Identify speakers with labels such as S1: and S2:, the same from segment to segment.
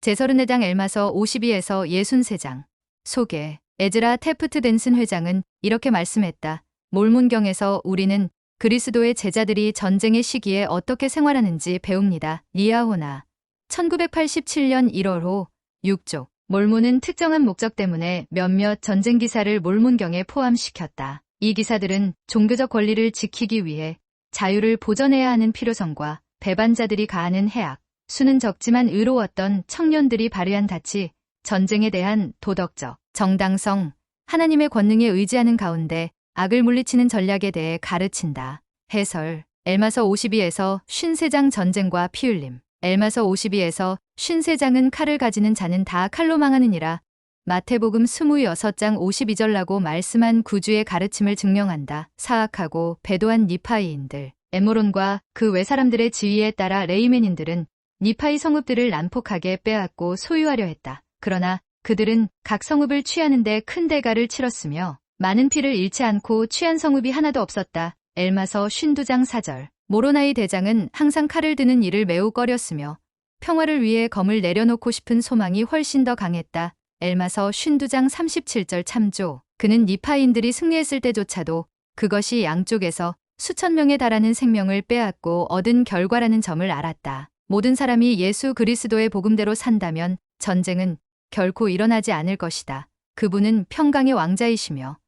S1: 제34장 엘마서 52에서 63장. 소개. 에즈라 테프트 댄슨 회장은 이렇게 말씀했다. 몰몬경에서 우리는 그리스도의 제자들이 전쟁의 시기에 어떻게 생활하는지 배웁니다. 리아호나. 1987년 1월호 6쪽. 몰몬은 특정한 목적 때문에 몇몇 전쟁 기사를 몰몬경에 포함시켰다. 이 기사들은 종교적 권리를 지키기 위해 자유를 보전해야 하는 필요성과 배반자들이 가하는 해악, 수는 적지만 의로웠던 청년들이 발휘한 닻이 전쟁에 대한 도덕적 정당성, 하나님의 권능에 의지하는 가운데 악을 물리치는 전략에 대해 가르친다. 해설. 엘마서 52에서 53장 전쟁과 피 흘림. 엘마서 52에서 53장은 칼을 가지는 자는 다 칼로 망하느니라. 마태복음 26장 52절라고 말씀한 구주의 가르침을 증명한다. 사악하고 배도한 니파이인들. 에모론과 그 외 사람들의 지위에 따라 레이멘인들은 니파이 성읍들을 난폭하게 빼앗고 소유하려 했다. 그러나 그들은 각 성읍을 취하는데 큰 대가를 치렀으며 많은 피를 잃지 않고 취한 성읍이 하나도 없었다. 엘마서 52장 4절. 모로나이 대장은 항상 칼을 드는 일을 매우 꺼렸으며 평화를 위해 검을 내려놓고 싶은 소망이 훨씬 더 강했다. 엘마서 52장 37절 참조. 그는 니파인들이 승리했을 때조차도 그것이 양쪽에서 수천 명에 달하는 생명을 빼앗고 얻은 결과라는 점을 알았다. 모든 사람이 예수 그리스도의 복음대로 산다면 전쟁은 결코 일어나지 않을 것이다. 그분은 평강의 왕자이시며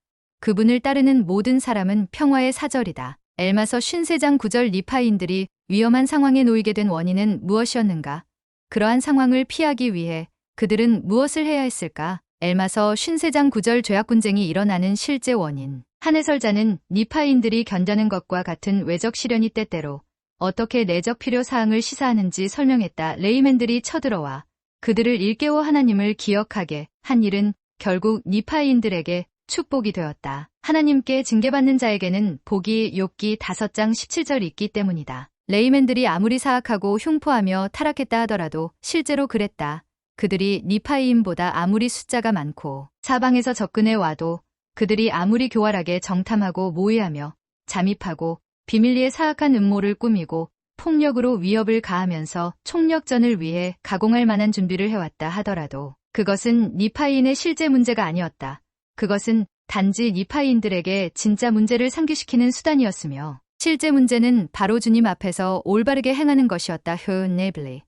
S1: 그분을 따르는 모든 사람은 평화의 사절이다. 엘마서 53장 9절. 니파인들이 위험한 상황에 놓이게 된 원인은 무엇이었는가? 그러한 상황을 피하기 위해 그들은 무엇을 해야 했을까? 엘마서 53장 9절. 죄악분쟁이 일어나는 실제 원인. 한 해설자는 니파인들이 견뎌낸 것과 같은 외적 시련이 때때로 어떻게 내적 필요 사항을 시사하는지 설명했다. 레이맨들이 쳐들어와 그들을 일깨워 하나님을 기억하게 한 일은 결국 니파인들에게 축복이 되었다. 하나님께 징계받는 자에게는 복이 욥기 5장 17절 있기 때문이다. 레이맨들이 아무리 사악하고 흉포하며 타락했다 하더라도 실제로 그랬다. 그들이 니파이인보다 아무리 숫자가 많고 사방에서 접근해 와도 그들이 아무리 교활하게 정탐하고 모의하며 잠입하고 비밀리에 사악한 음모를 꾸미고 폭력으로 위협을 가하면서 총력전을 위해 가공할 만한 준비를 해왔다 하더라도 그것은 니파이인의 실제 문제가 아니었다. 그것은 단지 니파이인들에게 진짜 문제를 상기시키는 수단이었으며 실제 문제는 바로 주님 앞에서 올바르게 행하는 것이었다. 네블리.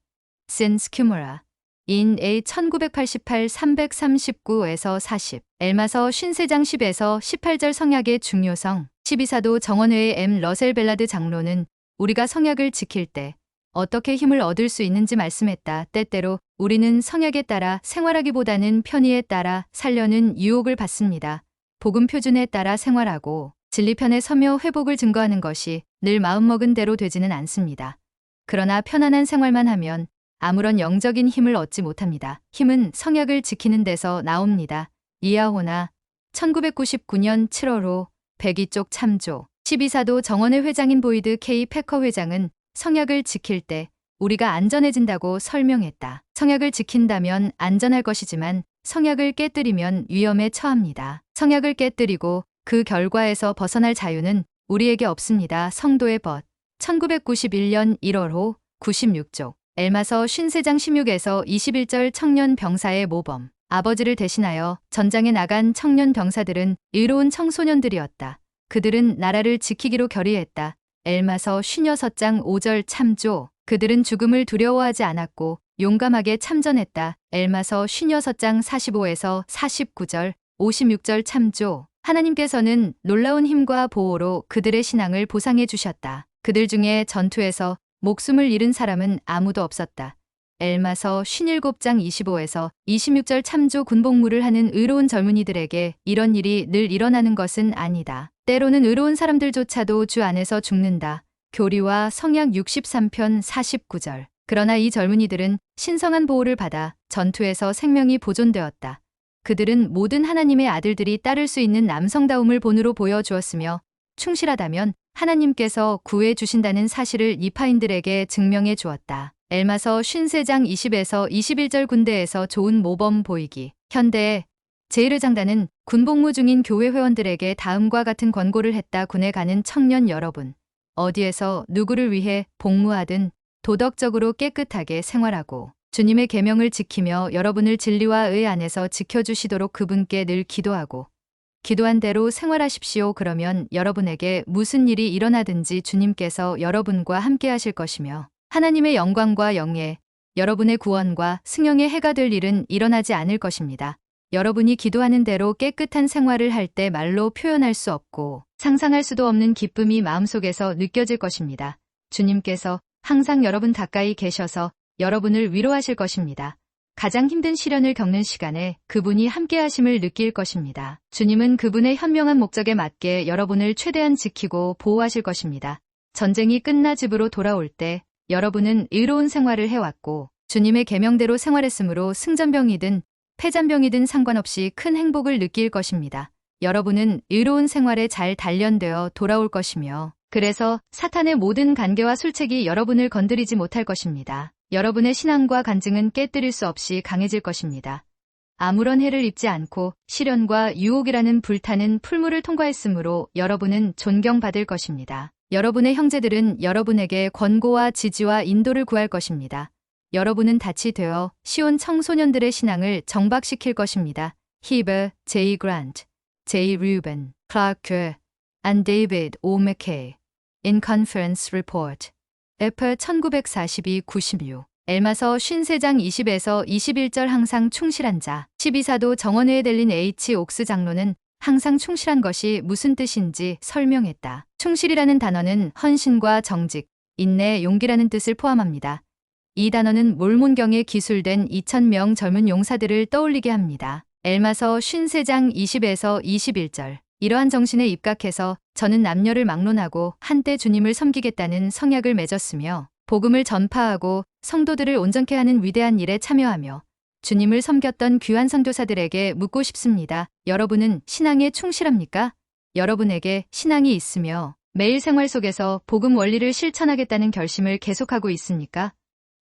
S1: 신 스큐머라. 인 A 1988 339에서 40. 엘마서 53장 10에서 18절. 성약의 중요성. 12사도 정원회의 M. 러셀 벨라드 장로는 우리가 성약을 지킬 때 어떻게 힘을 얻을 수 있는지 말씀했다. 때때로 우리는 성약에 따라 생활하기보다는 편의에 따라 살려는 유혹을 받습니다. 복음 표준에 따라 생활하고 진리편에 서며 회복을 증거하는 것이 늘 마음먹은 대로 되지는 않습니다. 그러나 편안한 생활만 하면 아무런 영적인 힘을 얻지 못합니다. 힘은 성약을 지키는 데서 나옵니다. 이하호나. 1999년 7월호 102쪽 참조. 12사도 정원회 회장인 보이드 K. 패커 회장은 성약을 지킬 때 우리가 안전해진다고 설명했다. 성약을 지킨다면 안전할 것이지만 성약을 깨뜨리면 위험에 처합니다. 성약을 깨뜨리고 그 결과에서 벗어날 자유는 우리에게 없습니다. 성도의 벗. 1991년 1월호 96쪽. 엘마서 53장 16에서 21절. 청년 병사의 모범. 아버지를 대신하여 전장에 나간 청년 병사들은 의로운 청소년들이었다. 그들은 나라를 지키기로 결의했다. 엘마서 56장 5절 참조. 그들은 죽음을 두려워하지 않았고 용감하게 참전했다. 엘마서 56장 45에서 49절, 56절 참조. 하나님께서는 놀라운 힘과 보호로 그들의 신앙을 보상해 주셨다. 그들 중에 전투에서 목숨을 잃은 사람은 아무도 없었다. 엘마서 57장 25에서 26절 참조. 군복무를 하는 의로운 젊은이들에게 이런 일이 늘 일어나는 것은 아니다. 때로는 의로운 사람들조차도 주 안에서 죽는다. 교리와 성약 63편 49절. 그러나 이 젊은이들은 신성한 보호를 받아 전투에서 생명이 보존되었다. 그들은 모든 하나님의 아들들이 따를 수 있는 남성다움을 본으로 보여주었으며 충실하다면 하나님께서 구해 주신다는 사실을 니파인들에게 증명해 주었다. 엘마서 53장 20에서 21절. 군대에서 좋은 모범 보이기. 현대의 제1회장단은 군복무 중인 교회 회원들에게 다음과 같은 권고를 했다. 군에 가는 청년 여러분. 어디에서 누구를 위해 복무하든 도덕적으로 깨끗하게 생활하고 주님의 계명을 지키며 여러분을 진리와 의 안에서 지켜주시도록 그분께 늘 기도하고 기도한 대로 생활하십시오. 그러면 여러분에게 무슨 일이 일어나든지 주님께서 여러분과 함께 하실 것이며 하나님의 영광과 영예, 여러분의 구원과 승용의 해가 될 일은 일어나지 않을 것입니다. 여러분이 기도하는 대로 깨끗한 생활을 할 때 말로 표현할 수 없고 상상할 수도 없는 기쁨이 마음속에서 느껴질 것입니다. 주님께서 항상 여러분 가까이 계셔서 여러분을 위로하실 것입니다. 가장 힘든 시련을 겪는 시간에 그분이 함께 하심을 느낄 것입니다. 주님은 그분의 현명한 목적에 맞게 여러분을 최대한 지키고 보호하실 것입니다. 전쟁이 끝나 집으로 돌아올 때 여러분은 의로운 생활을 해왔고 주님의 계명대로 생활했으므로 승전병이든 패잔병이든 상관없이 큰 행복을 느낄 것입니다. 여러분은 의로운 생활에 잘 단련되어 돌아올 것이며 그래서 사탄의 모든 간계와 술책이 여러분을 건드리지 못할 것입니다. 여러분의 신앙과 간증은 깨뜨릴 수 없이 강해질 것입니다. 아무런 해를 입지 않고 시련과 유혹이라는 불타는 풀물을 통과했으므로 여러분은 존경받을 것입니다. 여러분의 형제들은 여러분에게 권고와 지지와 인도를 구할 것입니다. 여러분은 닻이 되어 시온 청소년들의 신앙을 정박시킬 것입니다. 히버, 제이 그란트, 제이 류벤, 클라크, and David O. McKay. In Conference Report. 애플 1942-96. 엘마서 53장 20에서 21절 항상 충실한 자. 12사도 정원회에 들린 H. 옥스 장로는 항상 충실한 것이 무슨 뜻인지 설명했다. 충실이라는 단어는 헌신과 정직, 인내, 용기라는 뜻을 포함합니다. 이 단어는 몰몬경에 기술된 2000명 젊은 용사들을 떠올리게 합니다. 엘마서 53장 20에서 21절. 이러한 정신에 입각해서 저는 남녀를 막론하고 한때 주님을 섬기겠다는 성약을 맺었으며 복음을 전파하고 성도들을 온전케 하는 위대한 일에 참여하며 주님을 섬겼던 귀한 선교사들에게 묻고 싶습니다. 여러분은 신앙에 충실합니까? 여러분에게 신앙이 있으며 매일 생활 속에서 복음 원리를 실천하겠다는 결심을 계속하고 있습니까?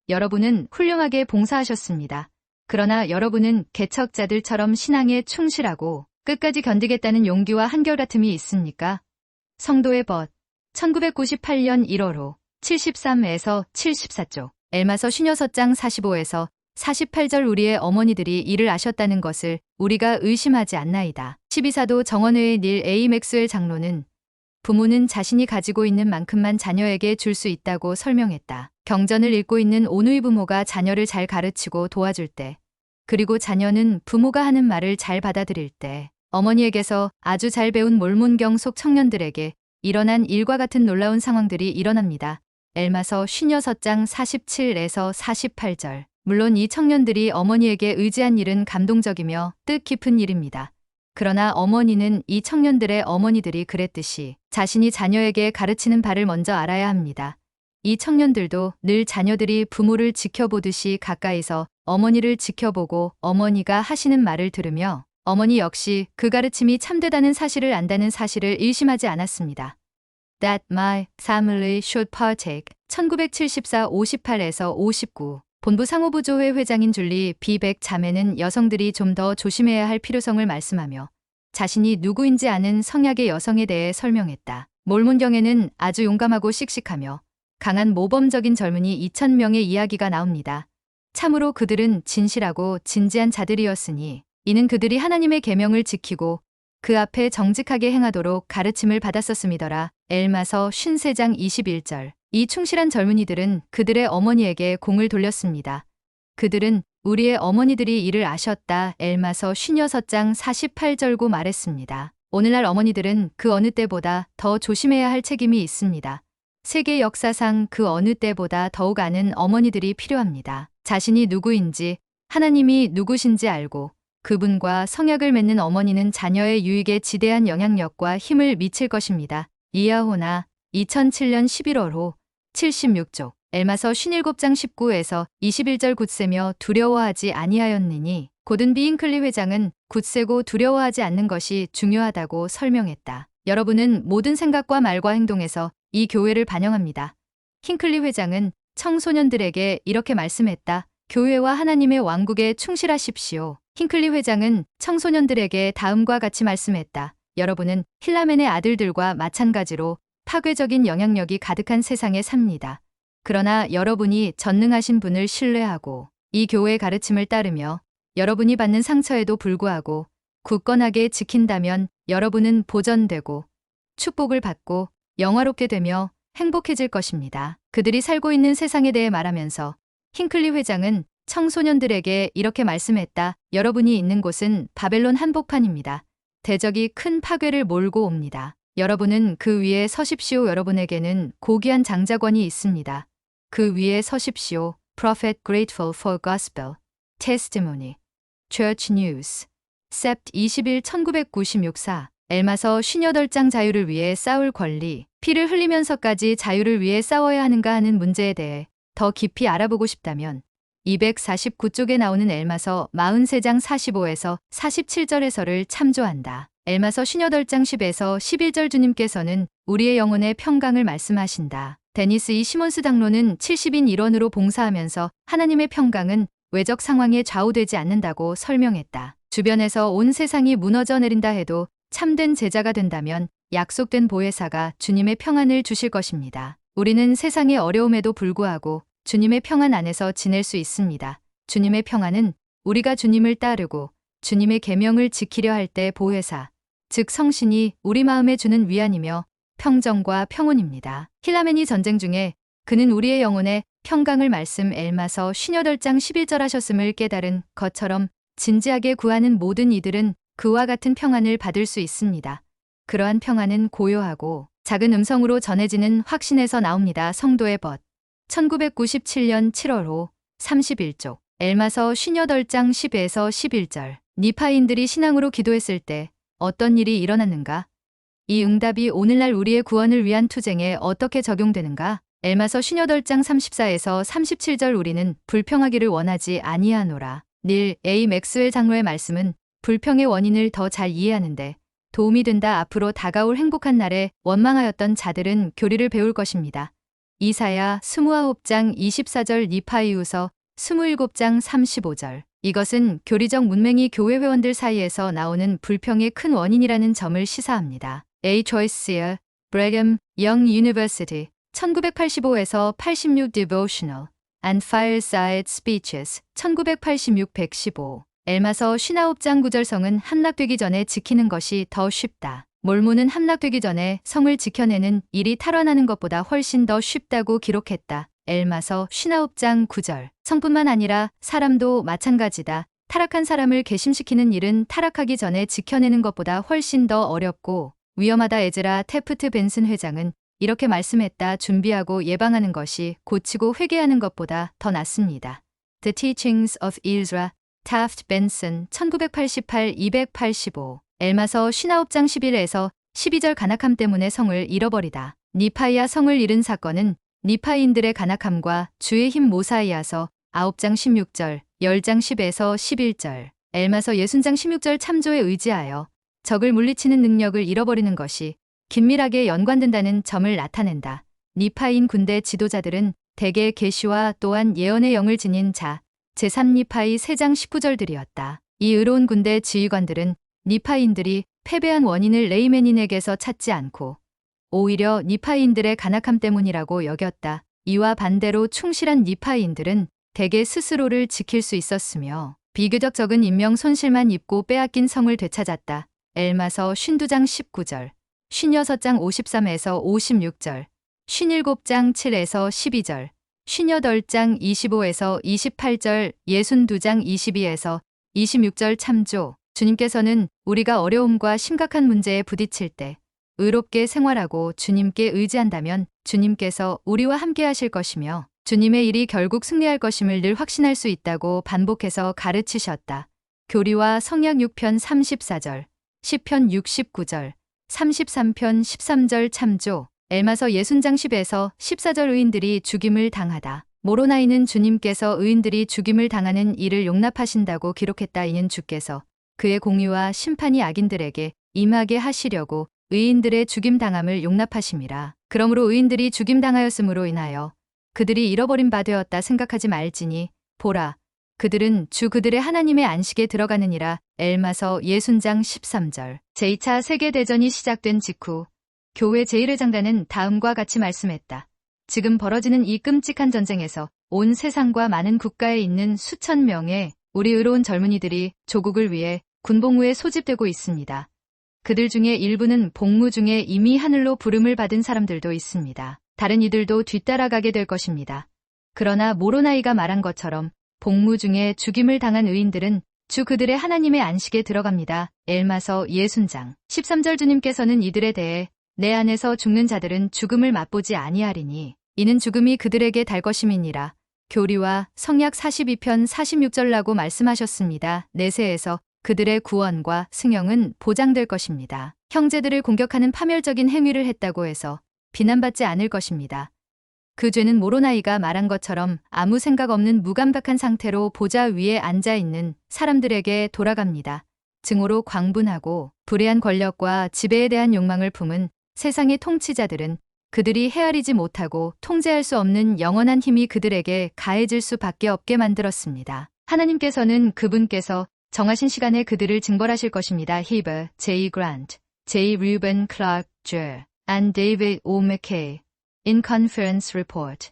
S1: 여러분은 훌륭하게 봉사하셨습니다. 그러나 여러분은 개척자들처럼 신앙에 충실하고 끝까지 견디겠다는 용기와 한결같음이 있습니까? 성도의 벗 1998년 1월호 73에서 74쪽 엘마서 56장 45에서 48절 우리의 어머니들이 이를 아셨다는 것을 우리가 의심하지 않나이다. 12사도 정원회의 닐 A. 맥스웰 장로는 부모는 자신이 가지고 있는 만큼만 자녀에게 줄 수 있다고 설명했다. 경전을 읽고 있는 오누이 부모가 자녀를 잘 가르치고 도와줄 때 그리고 자녀는 부모가 하는 말을 잘 받아들일 때 어머니에게서 아주 잘 배운 몰몬경 속 청년들에게 일어난 일과 같은 놀라운 상황들이 일어납니다. 엘마서 56장 47에서 48절. 물론 이 청년들이 어머니에게 의지한 일은 감동적이며 뜻깊은 일입니다. 그러나 어머니는 이 청년들의 어머니들이 그랬듯이 자신이 자녀에게 가르치는 바를 먼저 알아야 합니다. 이 청년들도 늘 자녀들이 부모를 지켜보듯이 가까이서 어머니를 지켜보고 어머니가 하시는 말을 들으며 어머니 역시 그 가르침이 참되다는 사실을 안다는 사실을 의심하지 않았습니다. That my family should partake. 1974 58에서 59. 본부 상호부조회 회장인 줄리 비백 자매는 여성들이 좀 더 조심해야 할 필요성을 말씀하며 자신이 누구인지 아는 성약의 여성에 대해 설명했다. 몰몬경에는 아주 용감하고 씩씩하며 강한 모범적인 젊은이 2000명의 이야기가 나옵니다. 참으로 그들은 진실하고 진지한 자들이었으니 이는 그들이 하나님의 계명을 지키고 그 앞에 정직하게 행하도록 가르침을 받았었음이더라. 엘마서 53장 21절. 이 충실한 젊은이들은 그들의 어머니에게 공을 돌렸습니다. 그들은 우리의 어머니들이 이를 아셨다. 엘마서 56장 48절고 말했습니다. 오늘날 어머니들은 그 어느 때보다 더 조심해야 할 책임이 있습니다. 세계 역사상 그 어느 때보다 더욱 아는 어머니들이 필요합니다. 자신이 누구인지 하나님이 누구신지 알고 그분과 성약을 맺는 어머니는 자녀의 유익에 지대한 영향력과 힘을 미칠 것입니다. 이야호나 2007년 11월호 76쪽 엘마서 57장 19에서 21절 굳세며 두려워하지 아니하였느니 고든 비잉클리 회장은 굳세고 두려워하지 않는 것이 중요하다고 설명했다. 여러분은 모든 생각과 말과 행동에서 이 교회를 반영합니다. 킹클리 회장은 청소년들에게 이렇게 말씀했다. 교회와 하나님의 왕국에 충실하십시오. 킹클리 회장은 청소년들에게 다음과 같이 말씀했다. 여러분은 힐라멘의 아들들과 마찬가지로 파괴적인 영향력이 가득한 세상에 삽니다. 그러나 여러분이 전능하신 분을 신뢰하고 이 교회의 가르침을 따르며 여러분이 받는 상처에도 불구하고 굳건하게 지킨다면 여러분은 보전되고 축복을 받고 영화롭게 되며 행복해질 것입니다. 그들이 살고 있는 세상에 대해 말하면서 힌클리 회장은 청소년들에게 이렇게 말씀했다. 여러분이 있는 곳은 바벨론 한복판입니다. 대적이 큰 파괴를 몰고 옵니다. 여러분은 그 위에 서십시오. 여러분에게는 고귀한 장자권이 있습니다. 그 위에 서십시오. Prophet grateful for gospel. testimony. Church news. sept 20일 1996사. 엘마서 58장 자유를 위해 싸울 권리. 피를 흘리면서까지 자유를 위해 싸워야 하는가 하는 문제에 대해 더 깊이 알아보고 싶다면 249쪽에 나오는 엘마서 43장 45에서 47절 해설을 참조한다. 엘마서 58장 10에서 11절 주님께서는 우리의 영혼의 평강을 말씀하신다. 데니스 이 시몬스 장로는 70인 일원으로 봉사하면서 하나님의 평강은 외적 상황에 좌우되지 않는다고 설명했다. 주변에서 온 세상이 무너져 내린다 해도 참된 제자가 된다면 약속된 보혜사가 주님의 평안을 주실 것입니다. 우리는 세상의 어려움에도 불구하고 주님의 평안 안에서 지낼 수 있습니다. 주님의 평안은 우리가 주님을 따르고 주님의 계명을 지키려 할 때 보혜사, 즉 성신이 우리 마음에 주는 위안이며 평정과 평온입니다. 힐라메니 전쟁 중에 그는 우리의 영혼에 평강을 말씀 엘마서 58장 11절 하셨음을 깨달은 것처럼 진지하게 구하는 모든 이들은 그와 같은 평안을 받을 수 있습니다. 그러한 평안은 고요하고 작은 음성으로 전해지는 확신에서 나옵니다. 성도의 벗. 1997년 7월 5, 31쪽. 엘마서 58장 10에서 11절. 니파인들이 신앙으로 기도했을 때 어떤 일이 일어났는가? 이 응답이 오늘날 우리의 구원을 위한 투쟁에 어떻게 적용되는가? 엘마서 58장 34에서 37절. 우리는 불평하기를 원하지 아니하노라. 닐 A. 맥스웰 장로의 말씀은 불평의 원인을 더 잘 이해하는데 도움이 된다. 앞으로 다가올 행복한 날에 원망하였던 자들은 교리를 배울 것입니다. 이사야 29장 24절 니파이후서 27장 35절. 이것은 교리적 문맹이 교회 회원들 사이에서 나오는 불평의 큰 원인이라는 점을 시사합니다. A. 조이스의 브래엄 영 유니버시티 1985에서 86 Devotional and Fireside Speeches 1986-115. 엘마서 59장 9절. 성은 함락되기 전에 지키는 것이 더 쉽다. 몰모는 함락되기 전에 성을 지켜내는 일이 탈환하는 것보다 훨씬 더 쉽다고 기록했다. 엘마서 59장 9절. 성뿐만 아니라 사람도 마찬가지다. 타락한 사람을 괘씸시키는 일은 타락하기 전에 지켜내는 것보다 훨씬 더 어렵고 위험하다. 에즈라 테프트 벤슨 회장은 이렇게 말씀했다. 준비하고 예방하는 것이 고치고 회개하는 것보다 더 낫습니다. The Teachings of Ezra Taft Benson 1988-285. 엘마서 59장 11에서 12절. 간악함 때문에 성을 잃어버리다. 니파이아 성을 잃은 사건은 니파인들의 간악함과 주의 힘 모사이아서 9장 16절, 10장 10에서 11절. 엘마서 60장 16절. 참조에 의지하여 적을 물리치는 능력을 잃어버리는 것이 긴밀하게 연관된다는 점을 나타낸다. 니파인 군대 지도자들은 대개 계시와 또한 예언의 영을 지닌 자, 제3니파이 3장 19절들이었다. 이 의로운 군대 지휘관들은 니파인들이 패배한 원인을 레이메닌에게서 찾지 않고 오히려 니파인들의 간악함 때문이라고 여겼다. 이와 반대로 충실한 니파인들은 대개 스스로를 지킬 수 있었으며 비교적 적은 인명 손실만 입고 빼앗긴 성을 되찾았다. 엘마서 52장 19절, 56장 53에서 56절, 57장 7에서 12절, 58장 25에서 28절, 62장 22에서 26절. 참조. 주님께서는 우리가 어려움과 심각한 문제에 부딪힐 때 의롭게 생활하고 주님께 의지한다면 주님께서 우리와 함께 하실 것이며 주님의 일이 결국 승리할 것임을 늘 확신할 수 있다고 반복해서 가르치셨다. 교리와 성약 6편 34절, 10편 69절, 33편 13절. 참조. 엘마서 60장 10에서 14절. 의인들이 죽임을 당하다. 모로나이는 주님께서 의인들이 죽임을 당하는 일을 용납하신다고 기록했다. 이는 주께서 그의 공의와 심판이 악인들에게 임하게 하시려고 의인들의 죽임당함을 용납하심이라. 그러므로 의인들이 죽임당하였으므로 인하여 그들이 잃어버린 바 되었다 생각하지 말지니 보라, 그들은 주 그들의 하나님의 안식에 들어가느니라. 엘마서 60장 13절. 제2차 세계대전이 시작된 직후 교회 제1회장단은 다음과 같이 말씀했다. 지금 벌어지는 이 끔찍한 전쟁에서 온 세상과 많은 국가에 있는 수천 명의 우리 의로운 젊은이들이 조국을 위해 군복무에 소집되고 있습니다. 그들 중에 일부는 복무 중에 이미 하늘로 부름을 받은 사람들도 있습니다. 다른 이들도 뒤따라가게 될 것입니다. 그러나 모로나이가 말한 것처럼 복무 중에 죽임을 당한 의인들은 주 그들의 하나님의 안식에 들어갑니다. 엘마서 60장 13절 주님께서는 이들에 대해 내 안에서 죽는 자들은 죽음을 맛보지 아니하리니 이는 죽음이 그들에게 달 것임이니라. 교리와 성약 42편 46절라고 말씀하셨습니다. 내세에서 그들의 구원과 승영은 보장될 것입니다. 형제들을 공격하는 파멸적인 행위를 했다고 해서 비난받지 않을 것입니다. 그 죄는 모로나이가 말한 것처럼 아무 생각 없는 무감각한 상태로 보좌 위에 앉아있는 사람들에게 돌아갑니다. 증오로 광분하고 불의한 권력과 지배에 대한 욕망을 품은 세상의 통치자들은 그들이 헤아리지 못하고 통제할 수 없는 영원한 힘이 그들에게 가해질 수밖에 없게 만들었습니다. 하나님께서는 그분께서 정하신 시간에 그들을 징벌하실 것입니다. 히버, J. 그란트, J. 류벤 클라크 Jr. and David O. McKay in Conference Report.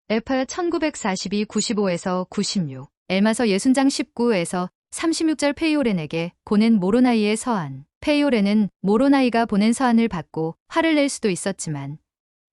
S1: 에파 1942-95에서 96. 엘마서 60장 19에서 36절 페이오렌에게 보낸 모로나이의 서한. 페이오렌은 모로나이가 보낸 서한을 받고 화를 낼 수도 있었지만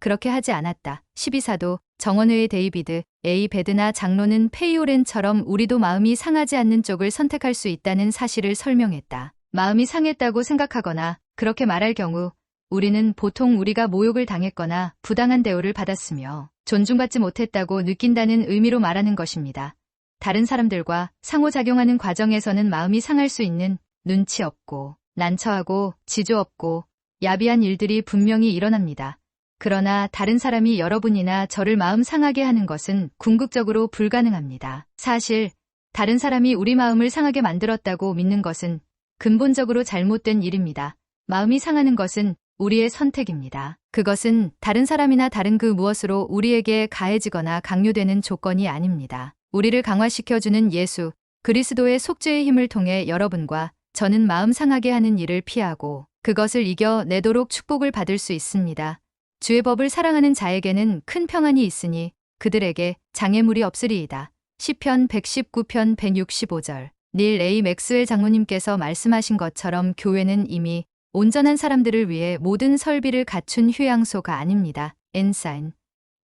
S1: 그렇게 하지 않았다. 12사도 정원회의 데이비드 A. 베드나 장로는 페이오렌처럼 우리도 마음이 상하지 않는 쪽을 선택할 수 있다는 사실을 설명했다. 마음이 상했다고 생각하거나 그렇게 말할 경우 우리는 보통 우리가 모욕을 당했거나 부당한 대우를 받았으며 존중받지 못했다고 느낀다는 의미로 말하는 것입니다. 다른 사람들과 상호작용하는 과정에서는 마음이 상할 수 있는 눈치 없고 난처하고 지조 없고 야비한 일들이 분명히 일어납니다. 그러나 다른 사람이 여러분이나 저를 마음 상하게 하는 것은 궁극적으로 불가능합니다. 사실 다른 사람이 우리 마음을 상하게 만들었다고 믿는 것은 근본적으로 잘못된 일입니다. 마음이 상하는 것은 우리의 선택입니다. 그것은 다른 사람이나 다른 그 무엇으로 우리에게 가해지거나 강요되는 조건이 아닙니다. 우리를 강화시켜주는 예수, 그리스도의 속죄의 힘을 통해 여러분과 저는 마음 상하게 하는 일을 피하고 그것을 이겨내도록 축복을 받을 수 있습니다. 주의 법을 사랑하는 자에게는 큰 평안이 있으니 그들에게 장애물이 없으리이다. 시편 119편 165절. 닐 A. 맥스웰 장로님께서 말씀하신 것처럼 교회는 이미 온전한 사람들을 위해 모든 설비를 갖춘 휴양소가 아닙니다. 엔사인.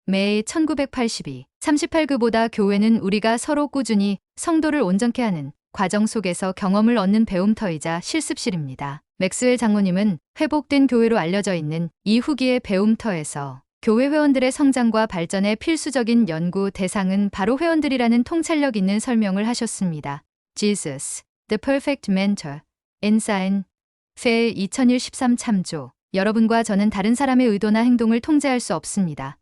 S1: 매일 1982. 38그보다 교회는 우리가 서로 꾸준히 성도를 온전케 하는 과정 속에서 경험을 얻는 배움터이자 실습실입니다. 맥스웰 장로님은 회복된 교회로 알려져 있는 이 후기의 배움터에서 교회 회원들의 성장과 발전의 필수적인 연구 대상은 바로 회원들이라는 통찰력 있는 설명을 하셨습니다. Jesus, the Perfect Mentor, 엔사인, 페 2001 13 참조. 여러분과 저는 다른 사람의 의도나 행동을 통제할 수 없습니다.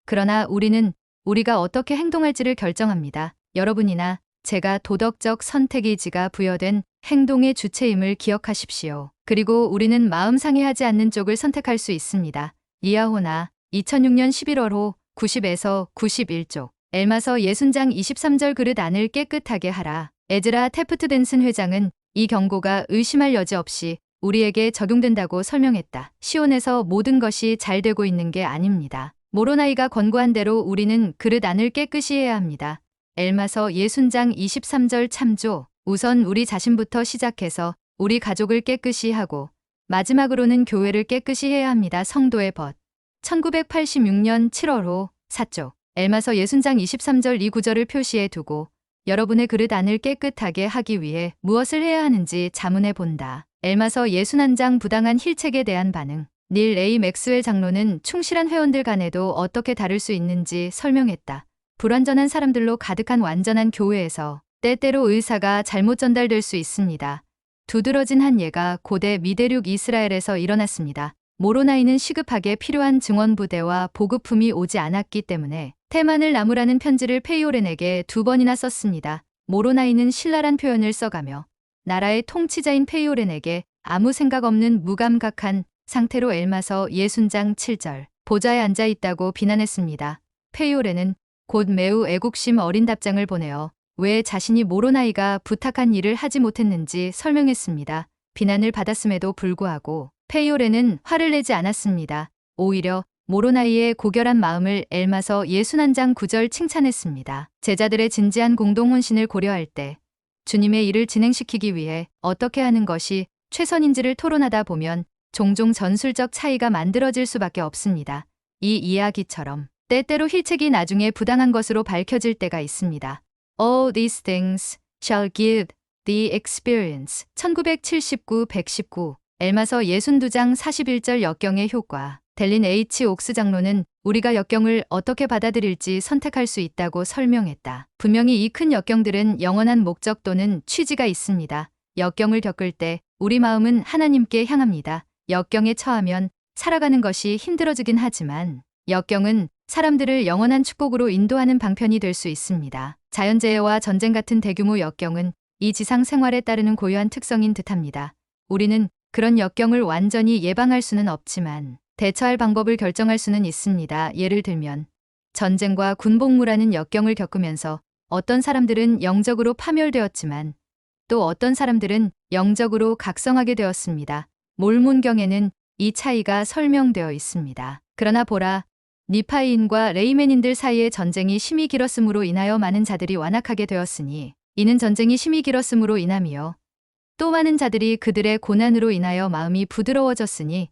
S1: 그러나 우리는 우리가 어떻게 행동할지를 결정합니다. 여러분이나 제가 도덕적 선택의지가 부여된 행동의 주체임을 기억하십시오. 그리고 우리는 마음 상해하지 않는 쪽을 선택할 수 있습니다. 이하호나 2006년 11월호 90에서 91쪽. 엘마서 60장 23절 그릇 안을 깨끗하게 하라. 에즈라 테프트 댄슨 회장은 이 경고가 의심할 여지 없이 우리에게 적용된다고 설명했다. 시온에서 모든 것이 잘 되고 있는 게 아닙니다. 모로나이가 권고한 대로 우리는 그릇 안을 깨끗이 해야 합니다. 엘마서 60장 23절 참조. 우선 우리 자신부터 시작해서 우리 가족을 깨끗이 하고 마지막으로는 교회를 깨끗이 해야 합니다. 성도의 벗. 1986년 7월호 4쪽. 엘마서 60장 23절 이 구절을 표시해 두고 여러분의 그릇 안을 깨끗하게 하기 위해 무엇을 해야 하는지 자문해 본다. 엘마서 61장 부당한 힐책에 대한 반응. 닐 A. 맥스웰 장로는 충실한 회원들 간에도 어떻게 다를 수 있는지 설명했다. 불완전한 사람들로 가득한 완전한 교회에서 때때로 의사가 잘못 전달될 수 있습니다. 두드러진 한 예가 고대 미대륙 이스라엘에서 일어났습니다. 모로나이는 시급하게 필요한 증원부대와 보급품이 오지 않았기 때문에 테만을 나무라는 편지를 페이오렌에게 2번이나 썼습니다. 모로나이는 신랄한 표현을 써가며 나라의 통치자인 페이오렌에게 아무 생각 없는 무감각한 상태로 엘마서 60장 7절 보좌에 앉아있다고 비난했습니다. 페이오렌은 곧 매우 애국심 어린 답장을 보내어 왜 자신이 모로나이가 부탁한 일을 하지 못했는지 설명했습니다. 비난을 받았음에도 불구하고 페이오렌은 화를 내지 않았습니다. 오히려 모로나이의 고결한 마음을 엘마서 61장 9절 칭찬했습니다. 제자들의 진지한 공동 헌신을 고려할 때 주님의 일을 진행시키기 위해 어떻게 하는 것이 최선인지를 토론하다 보면 종종 전술적 차이가 만들어질 수밖에 없습니다. 이 이야기처럼 때때로 힐책이 나중에 부당한 것으로 밝혀질 때가 있습니다. All these things shall give the experience. 1979-119 엘마서 62장 41절 역경의 효과. 델린 H. 옥스 장로는 우리가 역경을 어떻게 받아들일지 선택할 수 있다고 설명했다. 분명히 이 큰 역경들은 영원한 목적 또는 취지가 있습니다. 역경을 겪을 때 우리 마음은 하나님께 향합니다. 역경에 처하면 살아가는 것이 힘들어지긴 하지만 역경은 사람들을 영원한 축복으로 인도하는 방편이 될 수 있습니다. 자연재해와 전쟁 같은 대규모 역경은 이 지상 생활에 따르는 고유한 특성인 듯합니다. 우리는 그런 역경을 완전히 예방할 수는 없지만 대처할 방법을 결정할 수는 있습니다. 예를 들면 전쟁과 군복무라는 역경을 겪으면서 어떤 사람들은 영적으로 파멸되었지만 또 어떤 사람들은 영적으로 각성하게 되었습니다. 몰몬경에는 이 차이가 설명되어 있습니다. 그러나 보라, 니파이인과 레이맨인들 사이의 전쟁이 심히 길었으므로 인하여 많은 자들이 완악하게 되었으니 이는 전쟁이 심히 길었으므로 인함이요. 또 많은 자들이 그들의 고난으로 인하여 마음이 부드러워졌으니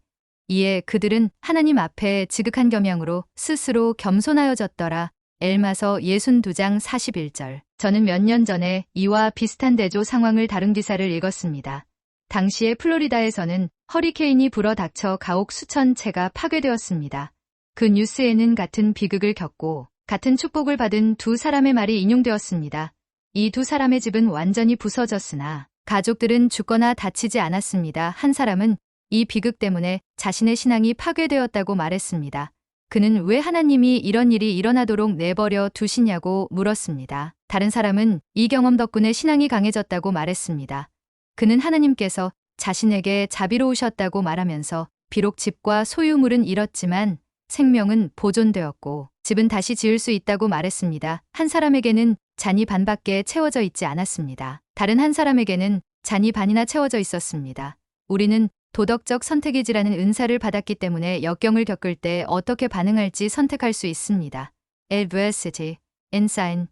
S1: 이에 그들은 하나님 앞에 지극한 겸양으로 스스로 겸손하여졌더라. 엘마서 62장 41절. 저는 몇 년 전에 이와 비슷한 대조 상황을 다룬 기사를 읽었습니다. 당시에 플로리다에서는 허리케인이 불어 닥쳐 가옥 수천 채가 파괴되었습니다. 그 뉴스에는 같은 비극을 겪고 같은 축복을 받은 두 사람의 말이 인용되었습니다. 이 두 사람의 집은 완전히 부서졌으나 가족들은 죽거나 다치지 않았습니다. 한 사람은 이 비극 때문에 자신의 신앙이 파괴되었다고 말했습니다. 그는 왜 하나님이 이런 일이 일어나도록 내버려 두시냐고 물었습니다. 다른 사람은 이 경험 덕분에 신앙이 강해졌다고 말했습니다. 그는 하나님께서 자신에게 자비로우셨다고 말하면서 비록 집과 소유물은 잃었지만 생명은 보존되었고 집은 다시 지을 수 있다고 말했습니다. 한 사람에게는 잔이 반밖에 채워져 있지 않았습니다. 다른 한 사람에게는 잔이 반이나 채워져 있었습니다. 우리는 도덕적 선택이지라는 은사를 받았기 때문에 역경을 겪을 때 어떻게 반응할지 선택할 수 있습니다. Adversity, Ensign,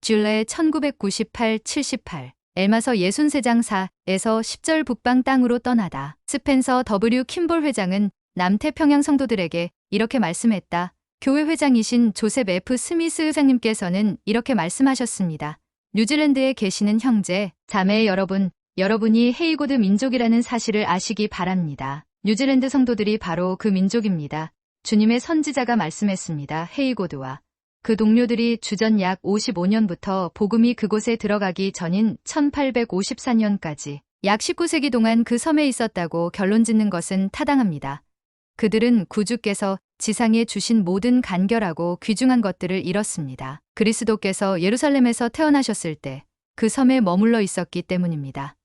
S1: 줄레 1998-78 엘마서 63장 4에서 10절 북방 땅으로 떠나다. 스펜서 W. 킴볼 회장은 남태평양 성도들에게 이렇게 말씀했다. 교회 회장이신 조셉 F. 스미스 의장님께서는 이렇게 말씀하셨습니다. 뉴질랜드에 계시는 형제, 자매 여러분, 여러분이 헤이고드 민족이라는 사실을 아시기 바랍니다. 뉴질랜드 성도들이 바로 그 민족입니다. 주님의 선지자가 말씀했습니다. 헤이고드와 그 동료들이 주전 약 55년부터 복음이 그곳에 들어가기 전인 1854년까지 약 19세기 동안 그 섬에 있었다고 결론 짓는 것은 타당합니다. 그들은 구주께서 지상에 주신 모든 간결하고 귀중한 것들을 잃었습니다. 그리스도께서 예루살렘에서 태어나셨을 때 그 섬에 머물러 있었기 때문입니다.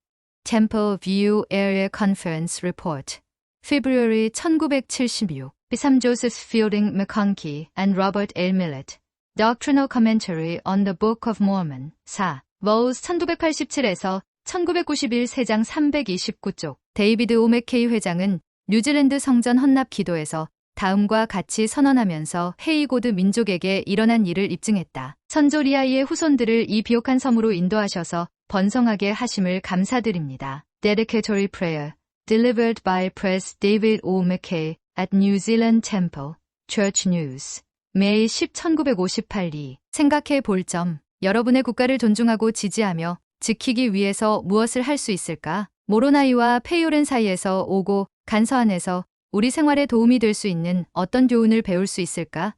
S1: Temple View Area Conference Report, February 1976. B3 Joseph Fielding McConkie and Robert L. Millett. Doctrinal Commentary on the Book of Mormon. 4. Bowles 1987에서 1991 3장 329쪽. 데이비드 오 맥케이 회장은 뉴질랜드 성전 헌납 기도에서 다음과 같이 선언하면서 헤이고드 민족에게 일어난 일을 입증했다. 선조 리아이의 후손들을 이 비옥한 섬으로 인도하셔서 번성하게 하심을 감사드립니다. Dedicatory Prayer, delivered by Pres. David O. McKay at New Zealand Temple, Church News. May 10, 1958. 생각해 볼 점. 여러분의 국가를 존중하고 지지하며 지키기 위해서 무엇을 할 수 있을까? 모로나이와 페요렌 사이에서 오고 간 서안에서 우리 생활에 도움이 될 수 있는 어떤 교훈을 배울 수 있을까?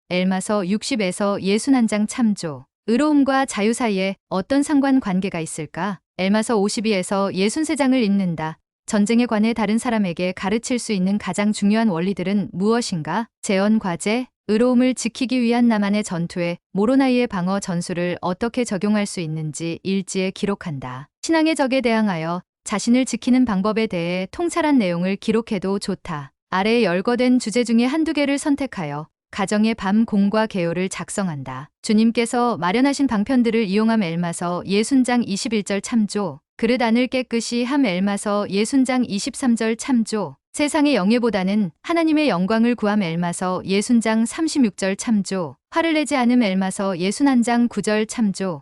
S1: 엘마서 60에서 61장 참조. 의로움과 자유 사이에 어떤 상관관계가 있을까? 엘마서 52에서 63장을 읽는다. 전쟁에 관해 다른 사람에게 가르칠 수 있는 가장 중요한 원리들은 무엇인가? 재언 과제, 의로움을 지키기 위한 나만의 전투에 모로나이의 방어 전술을 어떻게 적용할 수 있는지 일지에 기록한다. 신앙의 적에 대항하여 자신을 지키는 방법에 대해 통찰한 내용을 기록해도 좋다. 아래에 열거된 주제 중에 한두 개를 선택하여 가정의 밤 공과 개요를 작성한다. 주님께서 마련하신 방편들을 이용함. 엘마서 60장 21절 참조. 그릇 안을 깨끗이 함. 엘마서 60장 23절 참조. 세상의 영예보다는 하나님의 영광을 구함. 엘마서 60장 36절 참조. 화를 내지 않음. 엘마서 61장 9절 참조.